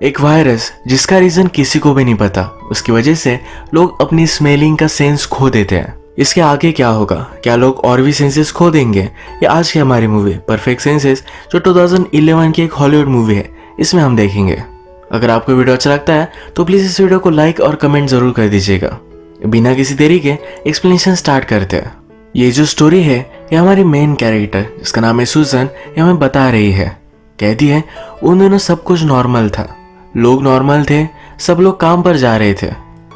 एक वायरस जिसका रीजन किसी को भी नहीं पता, उसकी वजह से लोग अपनी स्मेलिंग का सेंस खो देते हैं। इसके आगे क्या होगा, क्या लोग और भी सेंसेस खो देंगे? ये आज की हमारी मूवी परफेक्ट सेंसेस जो 2011 की एक हॉलीवुड मूवी है, इसमें हम देखेंगे। अगर आपको वीडियो अच्छा लगता है तो प्लीज इस वीडियो को लाइक और कमेंट जरूर कर दीजिएगा। बिना किसी देरी के एक्सप्लेनेशन स्टार्ट करते हैं। ये जो स्टोरी है ये हमारी मेन कैरेक्टर जिसका नाम है सुजन, ये हमें बता रही है। कहती है उन दिनों सब कुछ नॉर्मल था, लोग नॉर्मल थे, सब लोग काम पर जा रहे थे।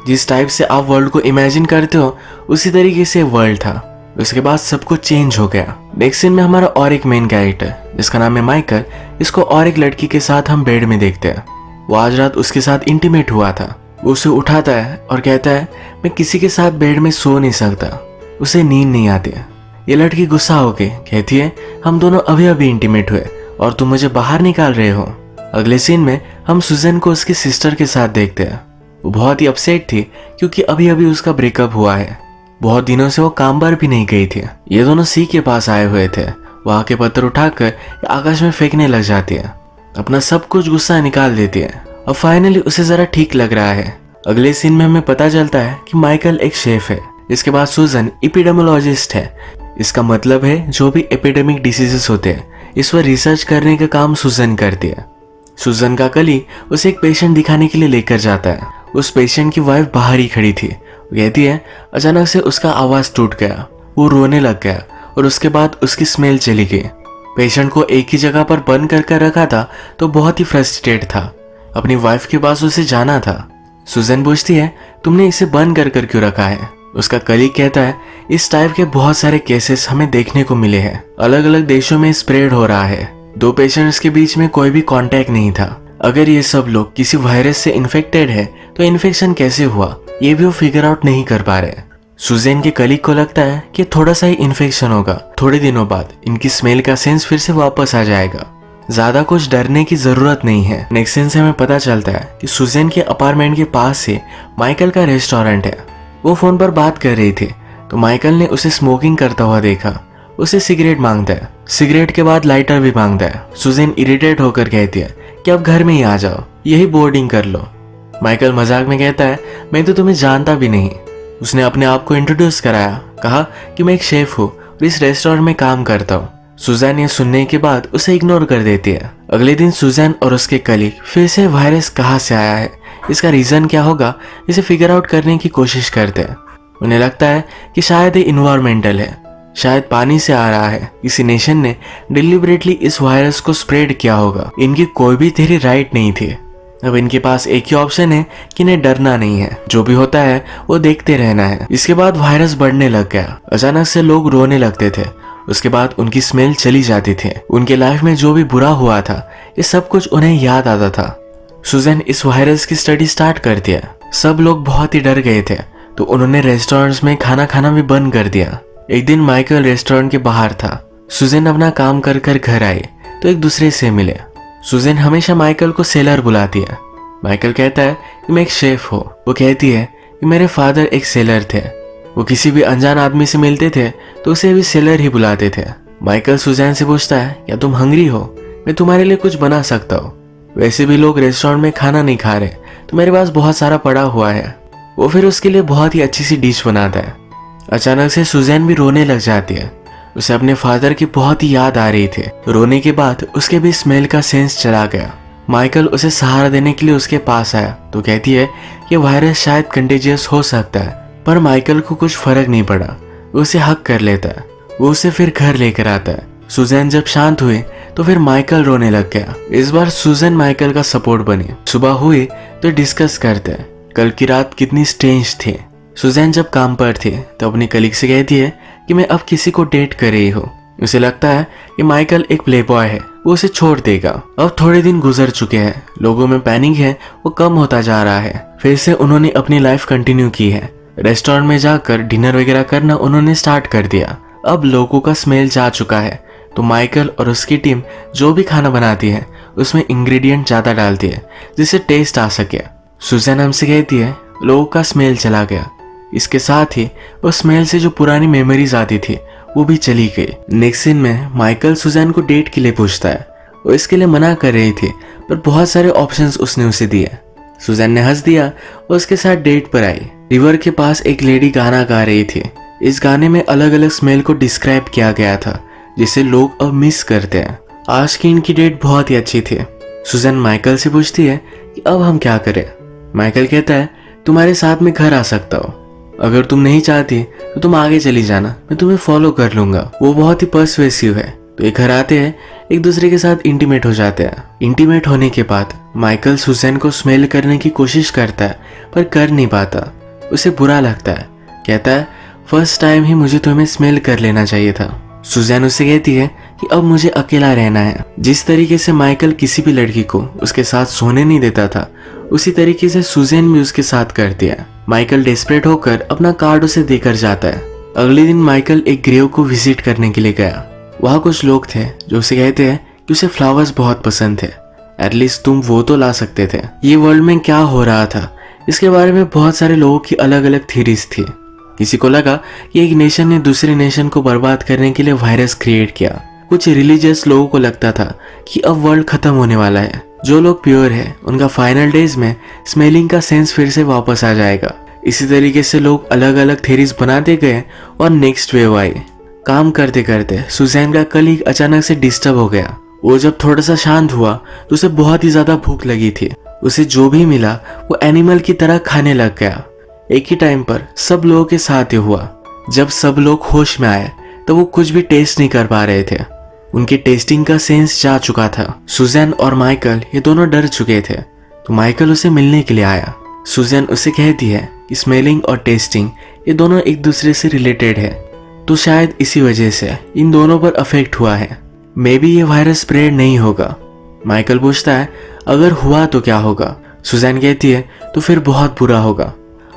जिस टाइप से आप वर्ल्ड को इमेजिन करते हो उसी तरीके से वर्ल्ड था। उसके बाद सब कुछ चेंज हो गया। नेक्स्ट सीन में हमारा और एक मेन कैरेक्टर जिसका नाम है माइकल, इसको और एक लड़की के साथ हम बेड में देखते हैं। वो आज रात उसके साथ इंटीमेट हुआ था। वो उसे उठाता है और कहता है मैं किसी के साथ बेड में सो नहीं सकता, उसे नींद नहीं आती। ये लड़की गुस्सा होके कहती है हम दोनों अभी अभी इंटीमेट हुए और तुम मुझे बाहर निकाल रहे हो। अगले सीन में हम सुजन को उसकी सिस्टर के साथ देखते हैं। वो बहुत ही अपसेट थी क्योंकि अभी अभी उसका ब्रेकअप हुआ है। बहुत दिनों से वो काम पर भी नहीं गई थी। ये दोनों सी के पास आए हुए थे। वहां के पत्थर उठाकर आकाश में फेंकने लग जाती है, अपना सब कुछ गुस्सा निकाल देती है। अब फाइनली उसे जरा ठीक लग रहा है। अगले सीन में हमें पता चलता है कि माइकल एक शेफ है। इसके बाद सुजन एपिडेमियोलॉजिस्ट है। इसका मतलब है जो भी एपिडेमिक डिसीजेस होते हैं इस पर रिसर्च करने का काम सुजन करती है। सुजन का कलीग उसे एक पेशेंट दिखाने के लिए लेकर जाता है। उस पेशेंट की वाइफ बाहर ही खड़ी थी। वो कहती है अचानक से उसका आवाज टूट गया, वो रोने लग गया और उसके बाद उसकी स्मेल चली गई। पेशेंट को एक ही जगह पर बंद कर रखा था तो बहुत ही फ्रस्ट्रेटेड था, अपनी वाइफ के पास उसे जाना था। सुजन पूछती है तुमने इसे बंद कर क्यों रखा है? उसका कलीग कहता है इस टाइप के बहुत सारे केसेस हमें देखने को मिले हैं, अलग अलग देशों में स्प्रेड हो रहा है। दो पेशेंट्स के बीच में कोई भी कांटेक्ट नहीं था। अगर ये सब लोग किसी वायरस से इन्फेक्टेड है तो इन्फेक्शन कैसे हुआ ये भी वो फिगर आउट नहीं कर पा रहे। सुजैन के कलीग को लगता है कि थोड़ा सा ही इन्फेक्शन होगा, थोड़े दिनों बाद इनकी स्मेल का सेंस फिर से वापस आ जाएगा, ज्यादा कुछ डरने की जरूरत नहीं है। नेक्स्ट सीन से हमें पता चलता है कि सुजैन के अपार्टमेंट के पास से माइकल का रेस्टोरेंट है। वो फोन पर बात कर रही थी तो माइकल ने उसे स्मोकिंग करता हुआ देखा। उसे सिगरेट मांगता है, सिगरेट के बाद लाइटर भी मांगता है। सुजैन इरिटेट होकर कहती है कि अब घर में ही आ जाओ, यही बोर्डिंग कर लो। माइकल मजाक में कहता है मैं तो तुम्हें जानता भी नहीं। उसने अपने आप को इंट्रोड्यूस कराया, कहा कि मैं एक शेफ हूँ और इस रेस्टोरेंट में काम करता हूँ। सुजैन ये सुनने के बाद उसे इग्नोर कर देती है। अगले दिन सुजैन और उसके कलीग फिर से वायरस कहाँ से आया है, इसका रीजन क्या होगा, इसे फिगर आउट करने की कोशिश करते हैं। उन्हें लगता है कि शायद ये इन्वायरमेंटल है, शायद पानी से आ रहा है। किसी नेशन ने डिलिबरेटली इस वायरस को स्प्रेड किया होगा। इनकी कोई भी थ्योरी राइट नहीं थी। अब इनके पास एक ही ऑप्शन है कि इन्हें डरना नहीं है, जो भी होता है वो देखते रहना है। इसके बाद वायरस बढ़ने लग गया। अचानक से लोग रोने लगते थे, उसके बाद उनकी स्मेल चली जाती थी। उनके लाइफ में जो भी बुरा हुआ था ये सब कुछ उन्हें याद आता था। सुजैन इस वायरस की स्टडी स्टार्ट कर दिया। सब लोग बहुत ही डर गए थे तो उन्होंने रेस्टोरेंट्स में खाना खाना भी बंद कर दिया। एक दिन माइकल रेस्टोरेंट के बाहर था। सुजैन अपना काम कर घर आई तो एक दूसरे से मिले। सुजैन हमेशा माइकल को सेलर बुलाती है। माइकल कहता है कि मैं एक शेफ हूँ। वो कहती है कि मेरे फादर एक सेलर थे। वो किसी भी अनजान आदमी से मिलते थे तो उसे भी सेलर ही बुलाते थे। माइकल सुजैन से पूछता है क्या तुम हंग्री हो, मैं तुम्हारे लिए कुछ बना सकता हूँ। वैसे भी लोग रेस्टोरेंट में खाना नहीं खा रहे तो मेरे पास बहुत सारा पड़ा हुआ है। वो फिर उसके लिए बहुत ही अच्छी सी डिश बनाता है। अचानक से सुजैन भी रोने लग जाती है। उसे अपने फादर की बहुत ही याद आ रही थी। रोने के बाद उसके भी स्मेल का सेंस चला गया। माइकल उसे सहारा देने के लिए उसके पास आया तो कहती है कि वायरस शायद कंटेजियस हो सकता है, पर माइकल को कुछ फर्क नहीं पड़ा। वो उसे हक कर लेता है। वो उसे फिर घर लेकर आता है। सुजैन जब शांत हुई तो फिर माइकल रोने लग गया। इस बार सुजैन माइकल का सपोर्ट बनी। सुबह हुई तो डिस्कस करते हैं कल की रात कितनी स्ट्रेंज थी। सुजैन जब काम पर थी तो अपने कलीग से कहती है कि मैं अब किसी को डेट कर रही हूँ। उसे लगता है कि माइकल एक प्ले बॉय है, वो उसे छोड़ देगा। अब थोड़े दिन गुजर चुके हैं, लोगों में पैनिक है वो कम होता जा रहा है। फिर से उन्होंने अपनी लाइफ कंटिन्यू की है। रेस्टोरेंट में जाकर डिनर वगैरह करना उन्होंने स्टार्ट कर दिया। अब लोगों का स्मेल जा चुका है तो माइकल और उसकी टीम जो भी खाना बनाती है उसमें इंग्रेडिएंट ज्यादा डालती है जिससे टेस्ट आ सके। सुजैन हमसे कहती है लोगों का स्मेल चला गया। इसके साथ ही उस स्मेल से जो पुरानी मेमोरीज आती थी वो भी चली गई। नेक्स्ट सीन में माइकल सुजैन को डेट के लिए पूछता है। वो इसके लिए मना कर रही थी, पर बहुत सारे ऑप्शंस उसने उसे दिए। सुजैन ने हंस दिया और उसके साथ डेट पर आई। रिवर के पास एक लेडी गाना गा रही थी। इस गाने में अलग अलग स्मेल को डिस्क्राइब किया गया था, जिसे लोग अब मिस करते हैं। आज की इनकी डेट बहुत ही अच्छी थी। सुजैन माइकल से पूछती है कि अब हम क्या करें। माइकल कहता है, तुम्हारे साथ में घर आ सकता हूँ, अगर तुम नहीं चाहती तो तुम आगे चली जाना, मैं तुम्हें फॉलो कर लूंगा। वो बहुत ही पर्सुएसिव है। तो ये घर आते हैं, एक दूसरे के साथ इंटीमेट हो जाते हैं। इंटीमेट होने के बाद माइकल सुजैन को स्मेल करने की कोशिश करता है, पर कर नहीं पाता। उसे बुरा लगता है। कहता है, फर्स्ट टाइम ही मुझे तुम्हें स्मेल कर लेना चाहिए था। सुजैन उसे कहती है कि अब मुझे अकेला रहना है। जिस तरीके से माइकल किसी भी लड़की को उसके साथ सोने नहीं देता था, उसी तरीके से सुजैन भी उसके साथ करती है। माइकल डेस्परेट होकर अपना कार्ड उसे देकर जाता है। अगले दिन माइकल एक ग्रेव को विजिट करने के लिए गया। वहाँ कुछ लोग थे जो उसे कहते हैं कि उसे फ्लावर्स बहुत पसंद थे, एटलीस्ट तुम वो तो ला सकते थे। ये वर्ल्ड में क्या हो रहा था, इसके बारे में बहुत सारे लोगों की अलग अलग थ्योरीज थी। किसी को लगा कि एक नेशन ने दूसरे नेशन को बर्बाद करने के लिए वायरस क्रिएट किया। कुछ रिलीजियस लोगों को लगता था कि अब वर्ल्ड खत्म होने वाला है। जो लोग प्योर है, उनका फाइनल डेज में स्मेलिंग का सेंस फिर से वापस आ जाएगा। इसी तरीके से लोग अलग अलग थ्योरीज बनाते गए और नेक्स्ट वेव आई। काम करते करते सुजैन का कलीग अचानक से डिस्टर्ब हो गया। वो जब थोड़ा सा शांत हुआ तो उसे बहुत ही ज्यादा भूख लगी थी। उसे जो भी मिला वो एनिमल की तरह खाने लग गया। एक ही टाइम पर सब लोगों के साथ ये हुआ। जब सब लोग होश में आए तो वो कुछ भी टेस्ट नहीं कर पा रहे थे। उनके टेस्टिंग का सेंस जा चुका था। सुजैन और माइकल ये दोनों डर चुके थे, तो माइकल उसे मिलने के लिए आया। सुजैन उसे कहती है कि स्मेलिंग और टेस्टिंग ये दोनों एक दूसरे से रिलेटेड है, तो शायद इसी वजह से इन दोनों पर अफेक्ट हुआ है। मे बी ये वायरस स्प्रेड नहीं होगा। माइकल पूछता है, अगर हुआ तो क्या होगा। सुजैन कहती है, तो फिर बहुत बुरा होगा।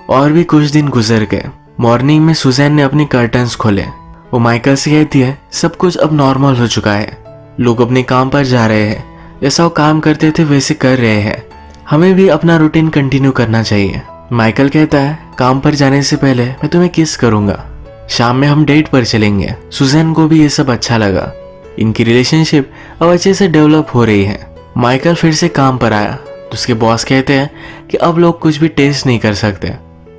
और भी कुछ दिन गुजर गए। मॉर्निंग में सुजैन ने अपनी कर्टन्स खोले। वो माइकल से कहती है, सब कुछ अब नॉर्मल हो चुका है, लोग अपने काम पर जा रहे हैं, जैसा वो काम करते थे वैसे कर रहे हैं, हमें भी अपना रूटीन कंटिन्यू करना चाहिए। माइकल कहता है, काम पर जाने से पहले मैं तुम्हें किस करूंगा, शाम में हम डेट पर चलेंगे। सुजैन को भी ये सब अच्छा लगा। इनकी रिलेशनशिप अब अच्छे से डेवलप हो रही है। माइकल फिर से काम पर आया तो उसके बॉस कहते हैं कि अब लोग कुछ भी टेस्ट नहीं कर सकते,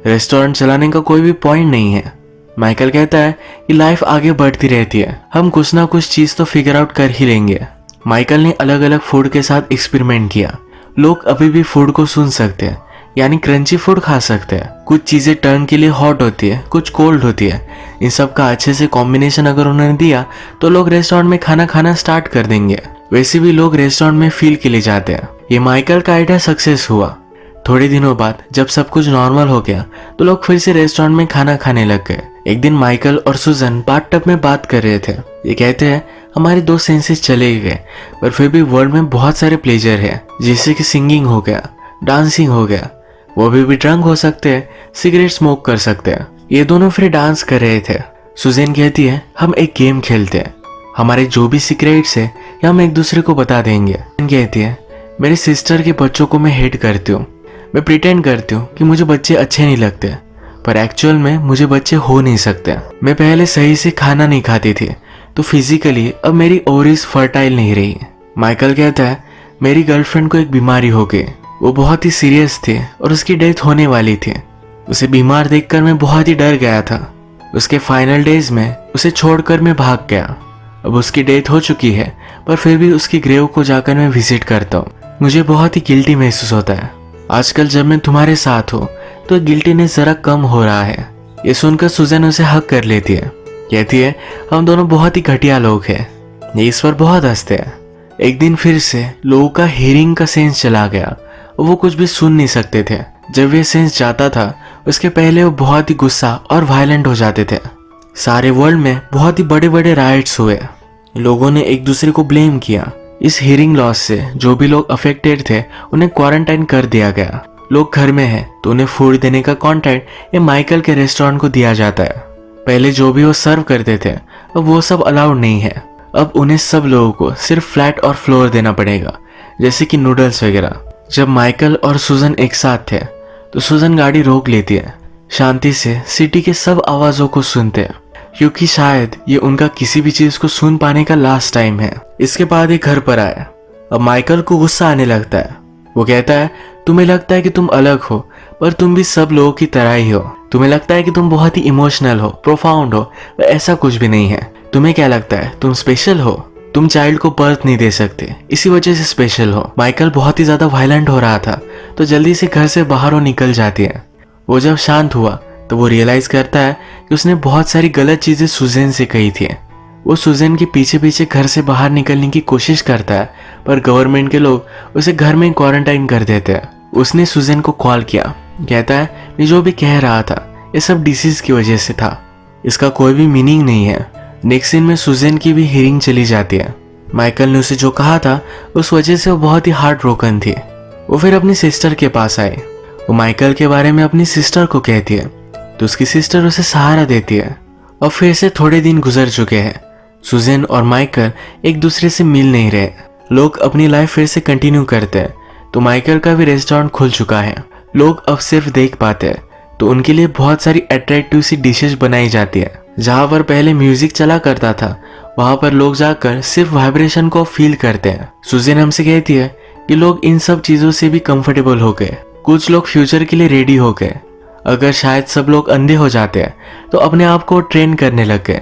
रेस्टोरेंट चलाने का कोई भी पॉइंट नहीं है। माइकल कहता है कि लाइफ आगे बढ़ती रहती है, हम कुछ ना कुछ चीज तो फिगर आउट कर ही लेंगे। माइकल ने अलग अलग फूड के साथ एक्सपेरिमेंट किया। लोग अभी भी फूड को सुन सकते हैं, यानी क्रंची फूड खा सकते हैं। कुछ चीजें टर्न के लिए हॉट होती है, कुछ कोल्ड होती है। इन सब का अच्छे से कॉम्बिनेशन अगर उन्होंने दिया तो लोग रेस्टोरेंट में खाना खाना स्टार्ट कर देंगे। वैसे भी लोग रेस्टोरेंट में फील के लिए जाते हैं। ये माइकल का आइडिया सक्सेस हुआ। थोड़े दिनों बाद जब सब कुछ नॉर्मल हो गया तो लोग फिर से रेस्टोरेंट में खाना खाने लग गए। एक दिन माइकल और सुजन बाथटब में बात कर रहे थे। ये कहते हैं, हमारे दो सेंसेस चले गए, पर फिर भी वर्ल्ड में बहुत सारे प्लेजर है, जैसे कि सिंगिंग हो गया, डांसिंग हो गया। वो भी ड्रंक हो सकते हैं, सिगरेट स्मोक कर सकते हैं। ये दोनों फिर डांस कर रहे थे। सुजैन कहती है, हम एक गेम खेलते हैं, हमारे जो भी सीक्रेट्स है ये हम एक दूसरे को बता देंगे। कहती है, मेरे सिस्टर के बच्चों को मैं हेट करती हूँ। मैं प्रिटेंड करती हूँ कि मुझे बच्चे अच्छे नहीं लगते, पर एक्चुअल में मुझे बच्चे हो नहीं सकते। मैं पहले सही से खाना नहीं खाती थी, तो फिजिकली अब मेरी ओवरीज फर्टाइल नहीं रही। माइकल कहता है, मेरी गर्लफ्रेंड को एक बीमारी हो गई, वो बहुत ही सीरियस थी और उसकी डेथ होने वाली थी। उसे बीमार देखकर मैं बहुत ही डर गया था। उसके फाइनल डेज में उसे छोड़कर मैं भाग गया। अब उसकी डेथ हो चुकी है, पर फिर भी उसकी ग्रेव को जाकर मैं विजिट करता हूँ। मुझे बहुत ही गिल्टी महसूस होता है। आजकल जब मैं तुम्हारे साथ हूँ तो गिल्टीनेस जरा कम हो रहा है। ये सुनकर सुजैन उसे हक कर लेती है। कहती है, हम दोनों बहुत ही घटिया लोग हैं। ये इस पर बहुत हंसते हैं। एक दिन फिर से लोगों का हियरिंग का सेंस चला गया और वो कुछ भी सुन नहीं सकते थे। जब ये सेंस जाता था उसके पहले वो बहुत ही गुस्सा और वायलेंट हो जाते थे। सारे वर्ल्ड में बहुत ही बड़े बड़े राइट्स हुए। लोगों ने एक दूसरे को ब्लेम किया। इस हियरिंग लॉस से जो भी लोग अफेक्टेड थे उन्हें क्वारंटाइन कर दिया गया। लोग घर में हैं तो उन्हें फूड देने का कॉन्ट्रैक्ट ये माइकल के रेस्टोरेंट को दिया जाता है। पहले जो भी वो सर्व करते थे अब वो सब अलाउड नहीं है। अब उन्हें सब लोगों को सिर्फ फ्लैट और फ्लोर देना पड़ेगा, जैसे कि नूडल्स वगैरह। जब माइकल और सुजन एक साथ थे तो सुजन गाड़ी रोक लेती है, शांति से सिटी के सब आवाजों को सुनते हैं, क्योंकि शायद ये उनका किसी भी चीज को सुन पाने का लास्ट टाइम है। इसके बाद ये घर पर आया। अब माइकल को गुस्सा आने लगता है। वो कहता है, तुम्हें लगता है कि तुम अलग हो, पर तुम भी सब लोगों की तरह ही हो। तुम्हें लगता है कि तुम बहुत ही इमोशनल हो, प्रोफाउंड हो, पर ऐसा कुछ भी नहीं है। तुम्हें क्या लगता है, तुम स्पेशल हो? तुम चाइल्ड को बर्थ नहीं दे सकते, इसी वजह से स्पेशल हो। माइकल बहुत ही ज्यादा वायलेंट हो रहा था, तो जल्दी से घर से बाहर वो निकल जाती है। वो जब शांत हुआ तो वो रियलाइज करता है कि उसने बहुत सारी गलत चीजें सुजैन से कही थी। वो सुजैन के पीछे पीछे घर से बाहर निकलने की कोशिश करता है, पर गवर्नमेंट के लोग उसे घर में क्वारंटाइन कर देते हैं। उसने सुजैन को कॉल किया, कहता है, मैं जो भी कह रहा था ये सब डिसीज की वजह से था, इसका कोई भी मीनिंग नहीं है। नेक्स्ट सीन में सुजैन की भी हियरिंग चली जाती है। माइकल ने उसे जो कहा था उस वजह से वो बहुत ही हार्ट ब्रोकन थी। वो फिर अपनी सिस्टर के पास आई। वो माइकल के बारे में अपनी सिस्टर को कहती है, तो उसकी सिस्टर उसे सहारा देती है। और फिर से थोड़े दिन गुजर चुके हैं। सुजैन और माइकल एक दूसरे से मिल नहीं रहे। लोग अपनी लाइफ फिर से कंटिन्यू करते हैं, तो माइकल का भी रेस्टोरेंट खुल चुका है। लोग अब सिर्फ देख पाते हैं, तो उनके लिए बहुत सारी अट्रैक्टिव सी डिशेज बनाई जाती है। जहाँ पर पहले म्यूजिक चला करता था, वहाँ पर लोग जाकर सिर्फ वाइब्रेशन को फील करते हैं। सुजैन हमसे कहती है कि लोग इन सब चीजों से भी कंफर्टेबल हो गए। कुछ लोग फ्यूचर के लिए रेडी हो गए। अगर शायद सब लोग अंधे हो जाते हैं तो अपने आप को ट्रेन करने लग गए।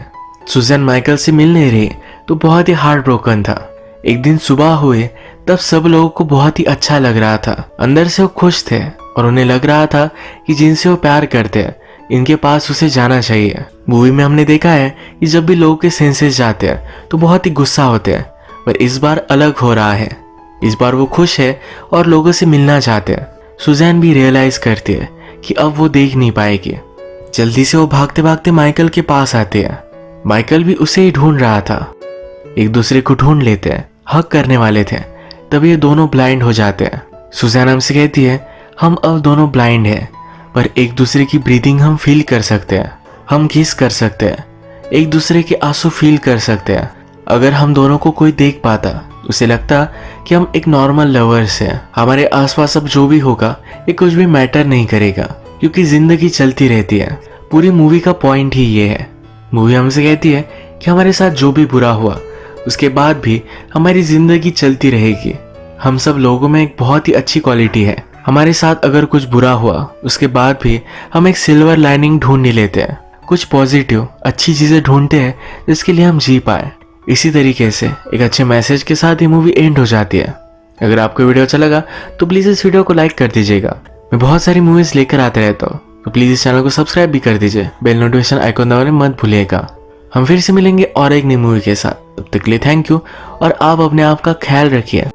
सुजैन माइकल से मिल नहीं रही, तो बहुत ही हार्ट ब्रोकन था। एक दिन सुबह हुए तब सब लोगों को बहुत ही अच्छा लग रहा था। अंदर से वो खुश थे और उन्हें लग रहा था कि जिनसे वो प्यार करते हैं इनके पास उसे जाना चाहिए। मूवी में हमने देखा है कि जब भी लोगों के सेंसेस जाते हैं तो बहुत ही गुस्सा होते हैं, पर इस बार अलग हो रहा है। इस बार वो खुश है और लोगों से मिलना चाहते हैं। सुजैन भी रियलाइज करती है कि अब वो देख नहीं पाएगी। जल्दी से वो भागते भागते माइकल के पास आते हैं। माइकल भी उसे ही ढूंढ रहा था। एक दूसरे को ढूंढ लेते हैं, हक करने वाले थे, तभी ये दोनों ब्लाइंड हो जाते हैं। सुजैन हमसे कहती है, हम अब दोनों ब्लाइंड हैं, पर एक दूसरे की ब्रीदिंग हम फील कर सकते हैं, हम किस कर सकते हैं, एक दूसरे के आंसू फील कर सकते हैं। अगर हम दोनों को कोई देख पाता, उसे लगता कि हम एक नॉर्मल लवर्स हैं। हमारे आसपास अब जो भी होगा ये कुछ भी मैटर नहीं करेगा, क्योंकि जिंदगी चलती रहती है। पूरी मूवी का पॉइंट ही ये है। मूवी हमसे कहती है कि हमारे साथ जो भी बुरा हुआ उसके बाद भी हमारी जिंदगी चलती रहेगी। हम सब लोगों में एक बहुत ही अच्छी क्वालिटी है। हमारे साथ अगर कुछ बुरा हुआ उसके बाद भी हम एक सिल्वर लाइनिंग ढूंढ ही लेते हैं, कुछ पॉजिटिव अच्छी चीजें ढूंढते हैं जिसके लिए हम जी पाए। इसी तरीके से एक अच्छे मैसेज के साथ ये मूवी एंड हो जाती है। अगर आपको वीडियो अच्छा लगा तो प्लीज इस वीडियो को लाइक कर दीजिएगा। मैं बहुत सारी मूवीज लेकर आते रहता हूँ, तो प्लीज इस चैनल को सब्सक्राइब भी कर दीजिए। बेल नोटिफिकेशन आइकॉन दबाना मत भूलिएगा। हम फिर से मिलेंगे और एक नई मूवी के साथ। तब तक के लिए थैंक यू और आप अपने आप का ख्याल रखिए।